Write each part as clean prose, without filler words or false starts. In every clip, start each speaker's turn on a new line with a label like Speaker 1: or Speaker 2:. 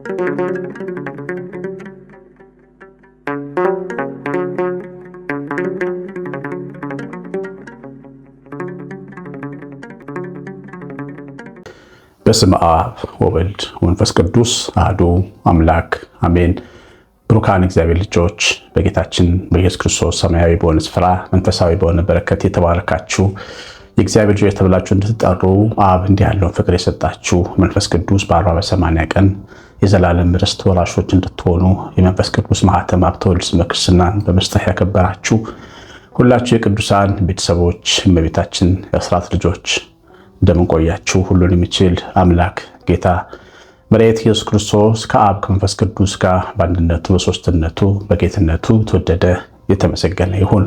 Speaker 1: በስመ አብ ወወልድ ወመንፈስ ቅዱስ አሐዱ አምላክ አሜን። ብሩካን እግዚአብሔር ልጆች በጌታችን በኢየሱስ ክርስቶስ ሰማያዊ በሆነ ስፍራ መንፈሳዊ በሆነ በረከት የተባረካችሁ የእግዚአብሔር ልጆች ተብላችሁ እንድትጠሩ አብ እንዲህ ያለውን ፍቅር የሰጣችሁ መንፈስ ቅዱስ በ40 በ80 ቀን የዘላለም ርስት ወራሾች እንድትሆኑ የመንፈስ ቅዱስ ማኅተም ሀብተ ወልድ ስመ ክርስትናን በመስጠት ያከበራችሁ ሁላችሁ የቅዱሳን ቤተሰቦች እመቤታችን የአስራት ልጆች እንደምን ቆያችሁ? ሁሉን የሚችል አምላክ ጌታ መድኃኒታችን ኢየሱስ ክርስቶስ ከአብ ከመንፈስ ቅዱስ ጋር በአንድነቱ በሶስትነቱ በጌትነቱ ተወደደ የተመሰገነ ይሁን።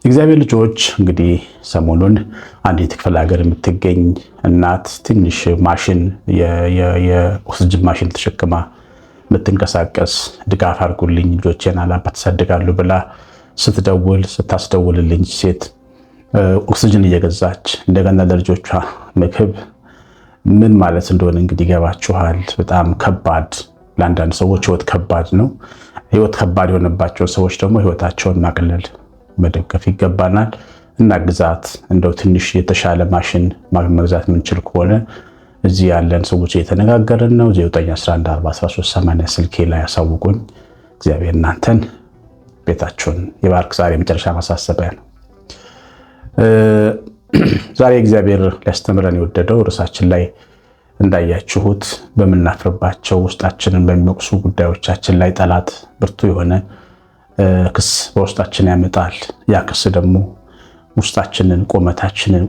Speaker 1: እግዚአብሔር ልጆች እንግዲህ ሰሞኑን አንዲት ክፍለ ሀገር የምትገኝ እናት ትንሽ ማሽን የኦክስጅን ማሽን ተሸክማ የምትንቀሳቀስ ድጋፍ አድርጉልኝ ልጆቼን አላባት ተሰድጋሉ ብላ ስታስደውልልኝ ሴት ኦክስጅን እየገዛች እንደገና ለልጆቿ ምግብ ምን ማለት እንደሆነ እንግዲህ ይገባችኋል። በጣም ከባድ ለአንዳንድ ሰዎች ህይወት ከባድ ነው። ህይወት ከባድ የሆነባቸው ሰዎች ደግሞ ህይወታቸውን ማቅለል መደገፍ ይገባናል እና ግዛት እንደው ትንሽ የተሻለ ማሽን መግዛት የምንችል ከሆነ እዚህ ያለን ሰዎች እየተነጋገርን ነው። 9114138 ስልኬ ላይ ያሳውቁኝ። እግዚአብሔር እናንተን ቤታችሁን የባርክ። ዛሬ መጨረሻ ማሳሰቢያ ነው። ዛሬ እግዚአብሔር ሊያስተምረን የወደደው ርዕሳችን ላይ እንዳያችሁት በምናፍርባቸው ውስጣችንን በሚወቅሱ ጉዳዮቻችን ላይ ጠላት ብርቱ የሆነ ክስ በውስጣችን ያመጣል። ያ ክስ ደግሞ ውስጣችንን፣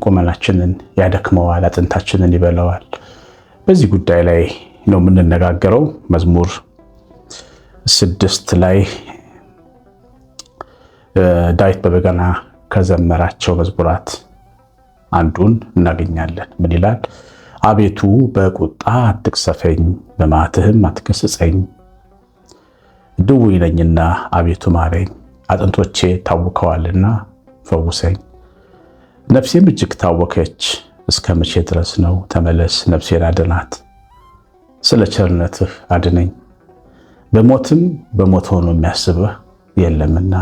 Speaker 1: ቁመናችንን ያደክመዋል፣ አጥንታችንን ይበላዋል። በዚህ ጉዳይ ላይ ነው የምንነጋገረው። መዝሙር 6 ላይ ዳዊት በበገና ከዘመራቸው መዝሙራት አንዱን እናገኛለን። ምን ይላል? አቤቱ በቁጣ አትቅሰፈኝ፣ በመዓትህም አትገስጸኝ። ድውይ ነኝና አቤቱ ማረኝ፣ አጥንቶቼ ታውከዋልና ፈውሰኝ። ነፍሴም እጅግ ታወከች፣ እስከ መቼ ድረስ ነው? ተመለስ፣ ነፍሴን አድናት፣ ስለ ቸርነትህ አድነኝ። በሞትም በሞት ሆኖ የሚያስብህ የለምና።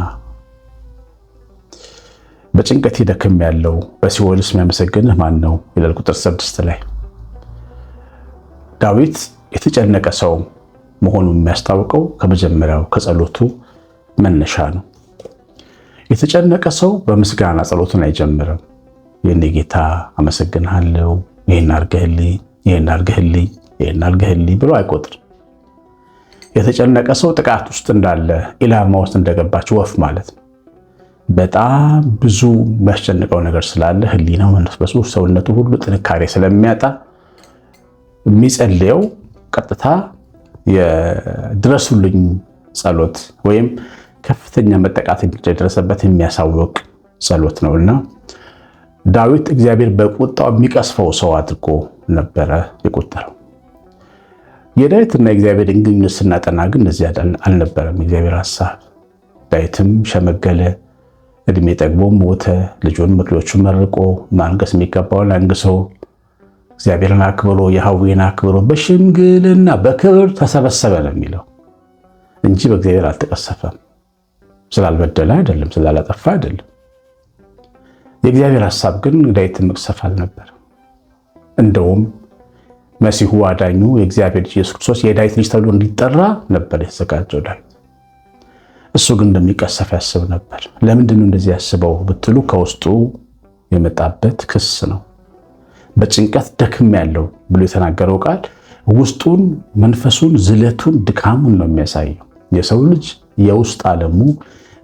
Speaker 1: በጭንቀት ደክም ያለው በሲኦልስ የሚያመሰግንህ ማን ነው? ይላል ቁጥር 6 ላይ። ዳዊት የተጨነቀ ሰው መሆኑን የሚያስታውቀው ከመጀመሪያው ከጸሎቱ መነሻ ነው። የተጨነቀ ሰው በምስጋና ጸሎቱን አይጀምርም። የኔ ጌታ አመሰግንሃለሁ፣ ይሄን አድርገህልኝ ብሎ አይቆጥርም። የተጨነቀ ሰው ጥቃት ውስጥ እንዳለ፣ ኢላማ ውስጥ እንደገባች ወፍ ማለት ነው። በጣም ብዙ የሚያስጨንቀው ነገር ስላለ ህሊናው መንፈሱ ሰውነቱ ሁሉ ጥንካሬ ስለሚያጣ የሚጸልየው ቀጥታ የድረሱልኝ ጸሎት ወይም ከፍተኛ መጠቃት የደረሰበት የሚያሳውቅ ጸሎት ነውና ዳዊት እግዚአብሔር በቁጣው የሚቀስፈው ሰው አድርጎ ነበረ የቆጠረው። የዳዊትና የእግዚአብሔርን ግንኙነት ስናጠና ግን እንደዚህ አልነበረም እግዚአብሔር ሐሳብ። ዳዊትም ሸመገለ፣ እድሜ ጠግቦ ሞተ። ልጆቹን መርቆ ማንገስ የሚገባውን አንግሶ እግዚአብሔርን አክብሮ የሐዊን አክብሮ በሽምግልና በክብር ተሰበሰበ ነው የሚለው እንጂ በእግዚአብሔር አልተቀሰፈም። ስላልበደለ አይደለም፣ ስላላጠፋ አይደለም። የእግዚአብሔር ሐሳብ ግን ዳዊትን መቅሰፍ አልነበረም። እንደውም መሲሁ አዳኙ የእግዚአብሔር ልጅ ኢየሱስ ክርስቶስ የዳዊት ልጅ ተብሎ እንዲጠራ ነበር የተዘጋጀው ዳዊት። እሱ ግን እንደሚቀሰፍ ያስብ ነበር። ለምንድን ነው እንደዚህ ያስበው ብትሉ ከውስጡ የመጣበት ክስ ነው። በጭንቀት ደክም ያለው ብሎ የተናገረው ቃል ውስጡን፣ መንፈሱን፣ ዝለቱን፣ ድካሙን ነው የሚያሳየው። የሰው ልጅ የውስጥ ዓለሙ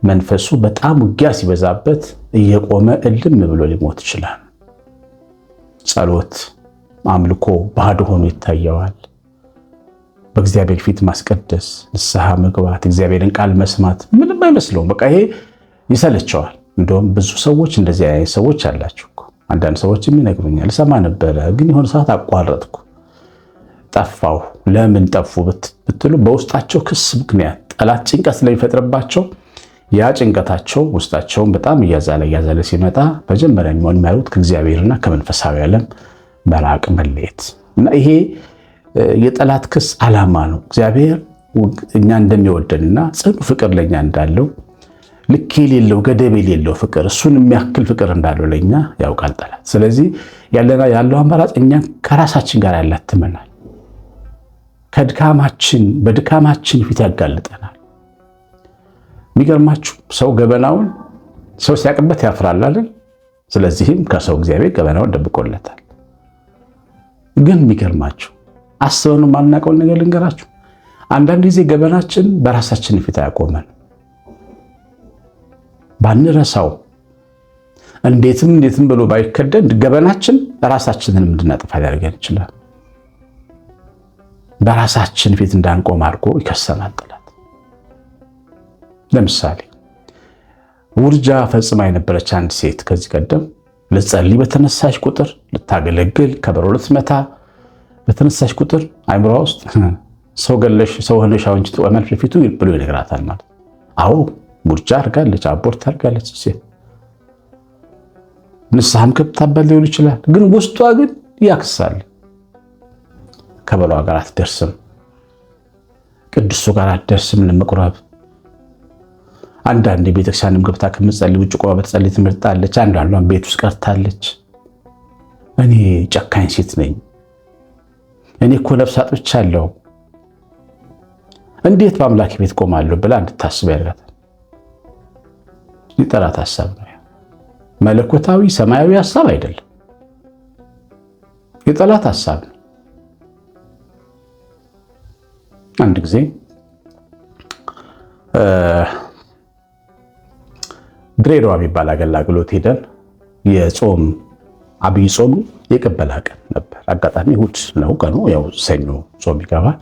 Speaker 1: መንፈሱ በጣም ውጊያ ሲበዛበት እየቆመ እልም ብሎ ሊሞት ይችላል። ጸሎት፣ አምልኮ ባዶ ሆኖ ይታየዋል። በእግዚአብሔር ፊት ማስቀደስ፣ ንስሐ መግባት፣ እግዚአብሔርን ቃል መስማት ምንም አይመስለውም። በቃ ይሄ ይሰለቸዋል። እንደውም ብዙ ሰዎች እንደዚህ አይነት ሰዎች አላችሁ እኮ። አንዳንድ ሰዎችም ይነግሩኛል፣ ሰማ ነበረ ግን የሆነ ሰዓት አቋረጥኩ፣ ጠፋሁ። ለምን ጠፉ ብትሉ በውስጣቸው ክስ ምክንያት ጠላት ጭንቀት ስለሚፈጥርባቸው ያ ጭንቀታቸው ውስጣቸውን በጣም እያዛለ ሲመጣ መጀመሪያ የሚያዩት ከእግዚአብሔርና ከመንፈሳዊ ዓለም መራቅ፣ መለየት እና ይሄ የጠላት ክስ ዓላማ ነው። እግዚአብሔር እኛ እንደሚወደንና ጽኑ ፍቅር ለኛ እንዳለው ልክ የሌለው ገደብ የሌለው ፍቅር እሱን የሚያክል ፍቅር እንዳለው ለኛ ያውቃል ጠላት። ስለዚህ ያለው አማራጭ እኛ ከራሳችን ጋር ያላትመናል። በድካማችን ፊት ያጋልጠናል። የሚገርማችሁ ሰው ገበናውን ሰው ሲያቅበት ያፍራል አይደል? ስለዚህም ከሰው እግዚአብሔር ገበናውን ደብቆለታል። ግን የሚገርማችሁ አስበን የማናውቀውን ነገር ልንገራችሁ። አንዳንድ ጊዜ ገበናችን በራሳችን ፊት አያቆመን። ባንረሳው እንዴትም ብሎ ባይከደን ገበናችን ራሳችንን እንድናጠፋ ሊያደርገን ይችላል። በራሳችን ፊት እንዳንቆም አድርጎ ይከሰናል ጠላት። ለምሳሌ ውርጃ ፈጽማ የነበረች አንድ ሴት ከዚህ ቀደም ልትጸልይ በተነሳሽ ቁጥር ልታገለግል ከበሮ ልትመታ በተነሳሽ ቁጥር አይምሯ ውስጥ ሰው ገለሽ ሰው ሆነሽ አሁን ትቆማለሽ ፊቱ ብሎ ይነግራታል ማለት። አዎ ውርጃ አድርጋለች፣ አቦርት አድርጋለች ሴት። ንስሐም ከብታበል ሊሆን ይችላል፣ ግን ውስጧ ግን ያክሳል። ከበሏ ጋር አትደርስም፣ ቅዱሱ ጋር አትደርስም ለመቁረብ። አንዳንድ ቤተክርስቲያንም ገብታ ከምትጸልይ ውጭ ቆማ በተጸልይ ትመርጣለች። አንዷን ቤት ውስጥ ቀርታለች። እኔ ጨካኝ ሴት ነኝ፣ እኔ እኮ ነፍስ አጥፍቻለሁ፣ እንዴት በአምላክ ቤት ቆማለሁ ብላ እንድታስብ ያደርጋታል። የጠላት ሐሳብ ነው። መለኮታዊ ሰማያዊ ሐሳብ አይደለም፣ የጠላት ሐሳብ ነው። አንድ ጊዜ ድሬዳዋ የሚባል አገልግሎት ሄደን የጾም አብይ ጾም የቀበላ ቀን ነበር። አጋጣሚ እሑድ ነው ቀኑ፣ ያው ሰኞ ጾም ይገባል።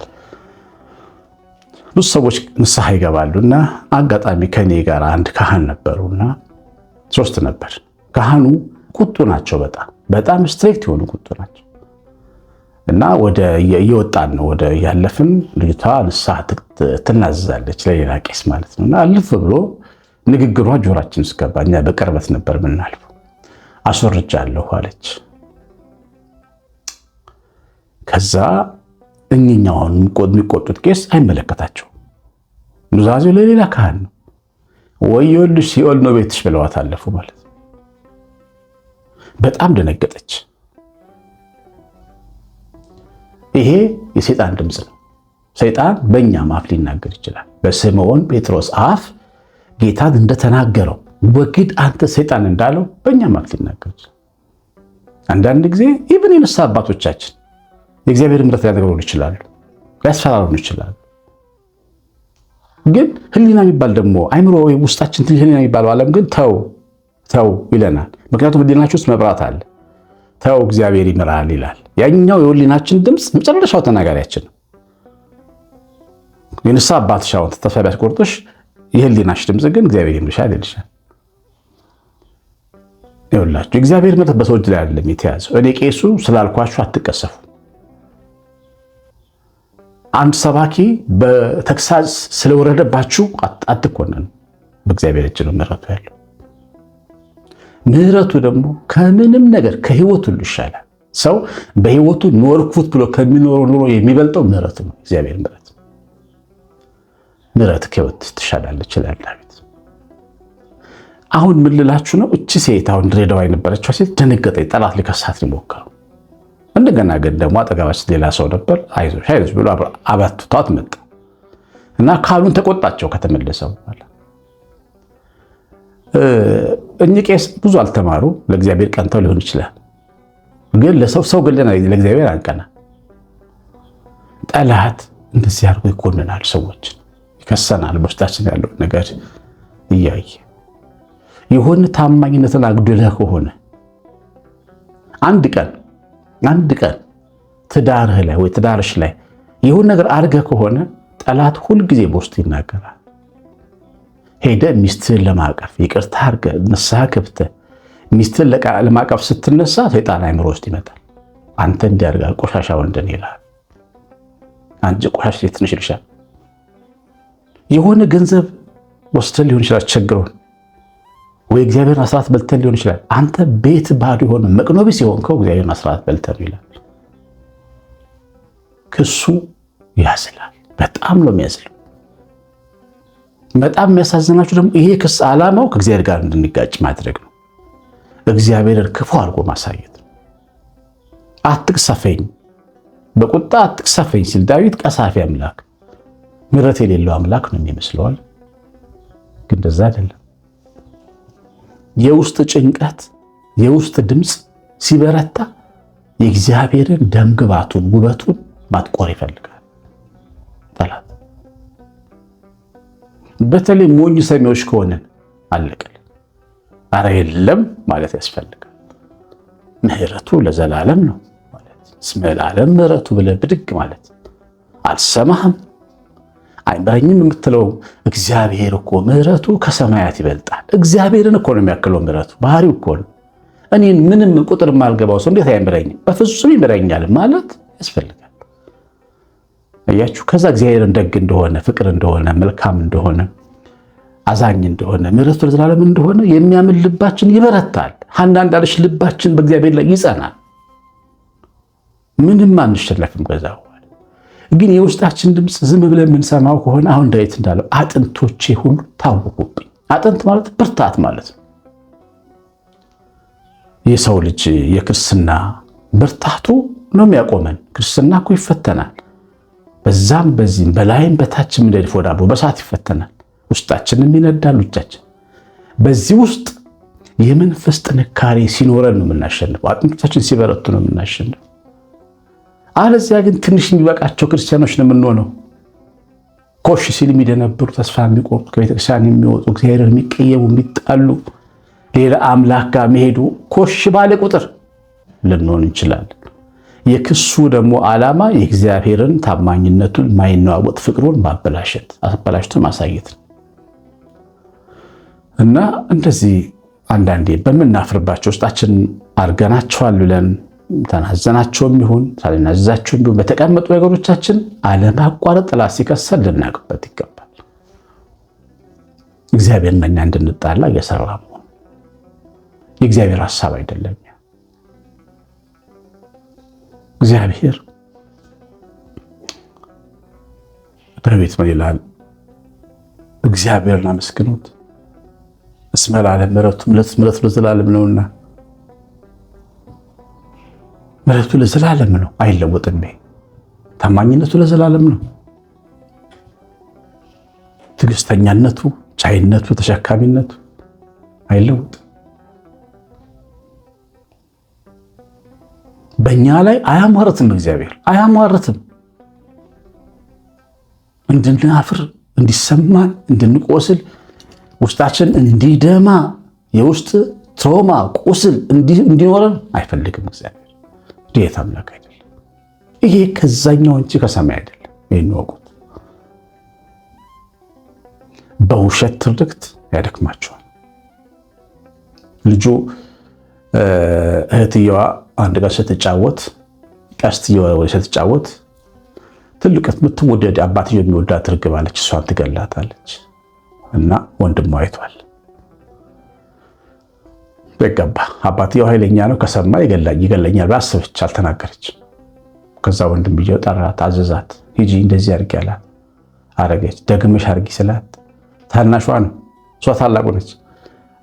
Speaker 1: ብዙ ሰዎች ንስሐ ይገባሉና አጋጣሚ ከኔ ጋር አንድ ካህን ነበሩና ሶስት ነበር። ካህኑ ቁጡ ናቸው፣ በጣም ስትሪክት የሆኑ ቁጡ ናቸው። እና ወደ እየወጣን ነው፣ ወደ ያለፍን ልጅቷ ንስሐ ትናዘዛለች ለሌላ ቄስ ማለት ነውና አልፍ ብሎ ንግግሯ ጆሮአችን እስገባ። እኛ በቅርበት ነበር የምናልፈው። አስወርጃለሁ አለች። ከዛ እኛውን የሚቆጡት ቄስ አይመለከታቸውም። ኑዛዜው ለሌላ ካህን ነው። ወዮልሽ ሲኦል ነው ቤትሽ ብለዋት አለፉ ማለት ነው። በጣም ደነገጠች። ይሄ የሰይጣን ድምፅ ነው። ሰይጣን በእኛም አፍ ሊናገር ይችላል። በስምዖን ጴጥሮስ አፍ ጌታን እንደተናገረው ወግድ አንተ ሰይጣን እንዳለው በእኛም አፍ ሊናገር ይችላል። አንዳንድ ጊዜ ኢቭን የንስሐ አባቶቻችን የእግዚአብሔር ምሕረት ሊያነግሩን ይችላሉ፣ ሊያስፈራሩን ይችላሉ። ግን ህሊና የሚባል ደግሞ አይምሮ ውስጣችን ህሊና የሚባለው ዓለም ግን ተው ይለናል። ምክንያቱም ህሊናችን ውስጥ መብራት አለ። ተው እግዚአብሔር ይምራል ይላል። ያኛው የህሊናችን ድምፅ መጨረሻው ተናጋሪያችን ነው። የንስሐ አባትሽ አሁን ተስፋ ቢያስቆርጥሽ የህሊናሽ ድምፅ ግን እግዚአብሔር ይምርሻል ይልሻል። ይኸውላችሁ እግዚአብሔር ምሕረት በሰው እጅ ላይ አይደለም የተያዘው። እኔ ቄሱ ስላልኳችሁ አትቀሰፉ። አንድ ሰባኪ በተግሳጽ ስለወረደባችሁ አትኮነኑ። በእግዚአብሔር እጅ ነው ምሕረቱ ያለው። ምሕረቱ ደግሞ ከምንም ነገር ከህይወት ሁሉ ይሻላል። ሰው በህይወቱ ኖርኩት ብሎ ከሚኖረው ኑሮ የሚበልጠው ምሕረቱ ነው። እግዚአብሔር ምሕረት ከህይወት ትሻላለች ይላል ዳዊት። አሁን ምን ልላችሁ ነው? እቺ ሴት አሁን ድሬዳዋ የነበረችው ሴት ደነገጠች። ጠላት ሊከሳት ሊሞክረው። እንደገና ግን ደግሞ አጠገባችን ሌላ ሰው ነበር። አይዞሽ ብሎ አበርትቷት መጣ እና ካህኑን ተቆጣቸው። ከተመለሰ በኋላ እኚህ ቄስ ብዙ አልተማሩ፣ ለእግዚአብሔር ቀንተው ሊሆን ይችላል። ግን ለሰው ገለና ለእግዚአብሔር አንቀና። ጠላት እንደዚህ አድርጎ ይኮንናል፣ ሰዎችን ይከሰናል። በውስጣችን ያለው ነገር እያየ የሆነ ታማኝነትን አግድለህ ከሆነ አንድ ቀን ትዳርህ ላይ ወይ ትዳርሽ ላይ የሆነ ነገር አድርገህ ከሆነ ጠላት ሁልጊዜ በውስጡ ይናገራል። ሄደህ ሚስትህን ለማቀፍ ይቅርታ አድርገህ ንስሐ ገብተህ ሚስትህን ለማቀፍ ስትነሳ ሰይጣን አይምሮ ውስጥ ይመጣል። አንተ እንዲያርጋል ቆሻሻ ወንድን ይላል። አንቺ ቆሻሻ ሴት ነሽ ይልሻል። የሆነ ገንዘብ ወስደን ሊሆን ይችላል ቸግሮን፣ ወይ እግዚአብሔርን አስራት በልተን ሊሆን ይችላል። አንተ ቤት ባዶ የሆነ መቅኖቢስ የሆንከው እግዚአብሔርን አስራት በልተን ይላል። ክሱ ያዝላል። በጣም ነው የሚያዝለው። በጣም የሚያሳዝናችሁ ደግሞ ይሄ ክስ ዓላማው ከእግዚአብሔር ጋር እንድንጋጭ ማድረግ ነው። እግዚአብሔርን ክፉ አድርጎ ማሳየት ነው። አትቅሰፈኝ፣ በቁጣ አትቅሰፈኝ ሲል ዳዊት ቀሳፊ አምላክ፣ ምሕረት የሌለው አምላክ ነው የሚመስለዋል። ግን እንደዛ አይደለም። የውስጥ ጭንቀት፣ የውስጥ ድምፅ ሲበረታ የእግዚአብሔርን ደምግባቱን ውበቱን ማጥቆር ይፈልጋል ጠላት። በተለይ ሞኝ ሰሚዎች ከሆነን አለቀል። አረ የለም ማለት ያስፈልጋል። ምሕረቱ ለዘላለም ነው ማለት እስመ ለዓለም ምሕረቱ ብለህ ብድግ ማለት አልሰማህም አይምረኝም የምትለው እግዚአብሔር እኮ ምሕረቱ ከሰማያት ይበልጣል። እግዚአብሔርን እኮ ነው የሚያክለው ምሕረቱ፣ ባህሪው እኮ ነው። እኔን ምንም ቁጥር የማልገባው ሰው እንዴት አይምረኝም? በፍጹም ይምረኛል ማለት ያስፈልጋል። አያችሁ፣ ከዛ እግዚአብሔርን ደግ እንደሆነ፣ ፍቅር እንደሆነ፣ መልካም እንደሆነ፣ አዛኝ እንደሆነ፣ ምሕረቱ ለዘላለም እንደሆነ የሚያምን ልባችን ይበረታል። ሐና እንዳለች ልባችን በእግዚአብሔር ላይ ይጸናል። ምንም አንሸነፍም። ከዛ ግን የውስጣችን ድምፅ ዝም ብለን የምንሰማው ከሆነ አሁን ዳዊት እንዳለው አጥንቶቼ ሁሉ ታወቁብኝ። አጥንት ማለት ብርታት ማለት ነው። የሰው ልጅ የክርስትና ብርታቱ ነው የሚያቆመን። ክርስትና እኮ ይፈተናል። በዛም በዚህም በላይም በታችም እንደ ድፎ ዳቦ በሳት ይፈተናል። ውስጣችንም ይነዳል እጃችን። በዚህ ውስጥ የመንፈስ ጥንካሬ ሲኖረን ነው የምናሸንፈው። አጥንቶቻችን ሲበረቱ ነው የምናሸንፈው። አለዚያ ግን ትንሽ የሚበቃቸው ክርስቲያኖች ነው የምንሆነው። ኮሽ ሲል የሚደነብሩ፣ ተስፋ የሚቆርጡ፣ ከቤተክርስቲያን የሚወጡ፣ እግዚአብሔር የሚቀየሙ፣ የሚጣሉ፣ ሌላ አምላክ ጋር መሄዱ ኮሽ ባለ ቁጥር ልንሆን እንችላለን። የክሱ ደግሞ ዓላማ የእግዚአብሔርን ታማኝነቱን ማይነዋወጥ ፍቅሩን አበላሽቶ ማሳየት ነው እና እንደዚህ አንዳንዴ በምናፍርባቸው ውስጣችን አርገናቸዋል ብለን ተናዘናቸውም ይሁን ሳልናዘዛቸውም ይሁን በተቀመጡ ነገሮቻችን አለማቋረጥ ጥላት ሲከሰል ልናውቅበት ይገባል። እግዚአብሔርና እኛ እንድንጣላ እየሰራ መሆኑ የእግዚአብሔር ሐሳብ አይደለም። እግዚአብሔር ዳዊት ምን ይላል? እግዚአብሔርን አመስግኑት እስመ ለዓለም ምሕረቱ ለዘላለም ነውና። ምሕረቱ ለዘላለም ነው፣ አይለወጥም። ታማኝነቱ ለዘላለም ነው። ትዕግስተኛነቱ፣ ቻይነቱ፣ ተሸካሚነቱ አይለወጥም። በእኛ ላይ አያሟርትም። እግዚአብሔር አያሟርትም። እንድናፍር፣ እንዲሰማን፣ እንድንቆስል፣ ውስጣችን እንዲደማ፣ የውስጥ ትሮማ ቁስል እንዲኖረን አይፈልግም እግዚአብሔር። ዲየት አምላክ አይደለም። ይሄ ከዛኛው እንጂ ከሰማይ አይደለም። ይሄን ወቁት። በውሸት ትርክት ያደክማቸዋል። ልጁ እህትየዋ አንድ ጋር ስትጫወት ቀስት እየወረወረች ስትጫወት ትልቅ የምትወደድ አባትየው የሚወዳት ርግብ አለች። እሷን ትገላታለች እና ወንድሟ አይቷል። በገባ አባትየው ኃይለኛ ነው፣ ከሰማ ይገለኛል ብላ አሰበች፣ አልተናገረች። ከዛ ወንድምየው ጠራት፣ አዘዛት። ሂጂ እንደዚህ አድርጊ አላት። አረገች። ደግመሽ አድርጊ ስላት ታናሿ ነው፣ እሷ ታላቁ ነች።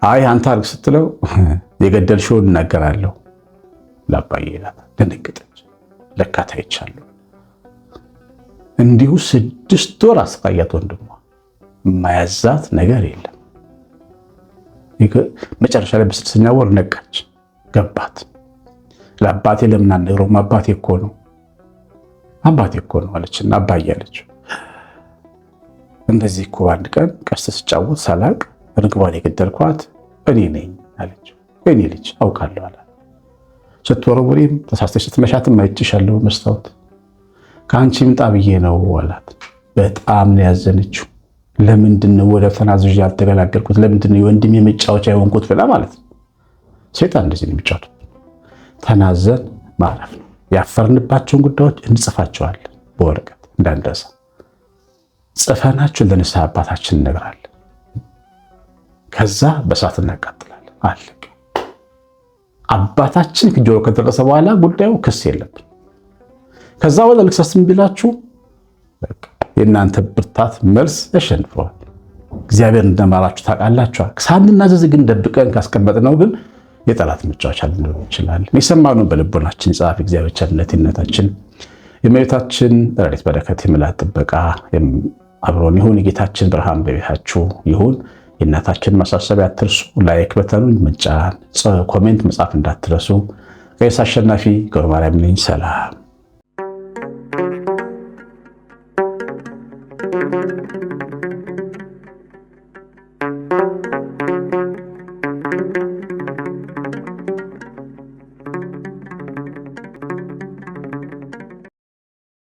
Speaker 1: አይ አንተ አድርግ ስትለው የገደልሽውን እናገራለሁ ለአባዬ ይላታል። ደነገጠች። ለካ ታይቻለሁ። እንዲሁ 6 ወር አስቃያት። ወንድሟ የማያዛት ነገር የለም። መጨረሻ ላይ በ6ኛ ወር ነቃች፣ ገባት። ለአባቴ ለምን አልነግረውም? አባቴ እኮ ነው አለችና አባዬ አለችው። እንደዚህ እኮ አንድ ቀን ቀስት ስጫወት ሳላቅ ርግቧን የገደልኳት እኔ ነኝ አለችው። እኔ ልጅ አውቃለሁ አላት። ስትወረውሪም ተሳስተሽ ስትመሻትም አይቼሻለሁ መስታወት፣ ከአንቺ ምጣ ብዬ ነው አላት። በጣም ነው ያዘነችው። ለምንድን ነው ወደ ተናዝዥ ያልተገላገልኩት? ለምንድን ነው የወንድሜ መጫወቻ የሆንኩት ብላ ማለት ነው። ሰይጣን እንደዚህ ነው የሚጫወተው። ተናዘን ማረፍ ነው። ያፈርንባቸውን ጉዳዮች እንጽፋቸዋለን በወረቀት እንዳንረሳ። ጽፈናቸውን ለንስሐ አባታችን እነግራለን። ከዛ በሳት እናቃጥላለን። አለቀ። አባታችን ጆሮ ከደረሰ በኋላ ጉዳዩ ክስ የለብን። ከዛ በኋላ ልክሰስም ቢላችሁ የእናንተ ብርታት መልስ ያሸንፈዋል። እግዚአብሔር እንደማራችሁ ታውቃላችሁ። ሳንናዘዝ ግን ደብቀን ካስቀመጥነው ግን የጠላት መጫወቻ ሊሆን ይችላል። የሰማነውን በልቦናችን ጻፍ። እግዚአብሔር ቸርነታችን የእመቤታችን ረድኤት በረከት የምላት ጥበቃ አብሮን ይሁን። የጌታችን ብርሃን በቤታችሁ ይሁን። የእናታችን ማሳሰቢያ አትርሱ። ላይክ በተኑን መጫን፣ ኮሜንት መጻፍ እንዳትረሱ። ቀሲስ አሸናፊ ገብረማርያም ነኝ። ሰላም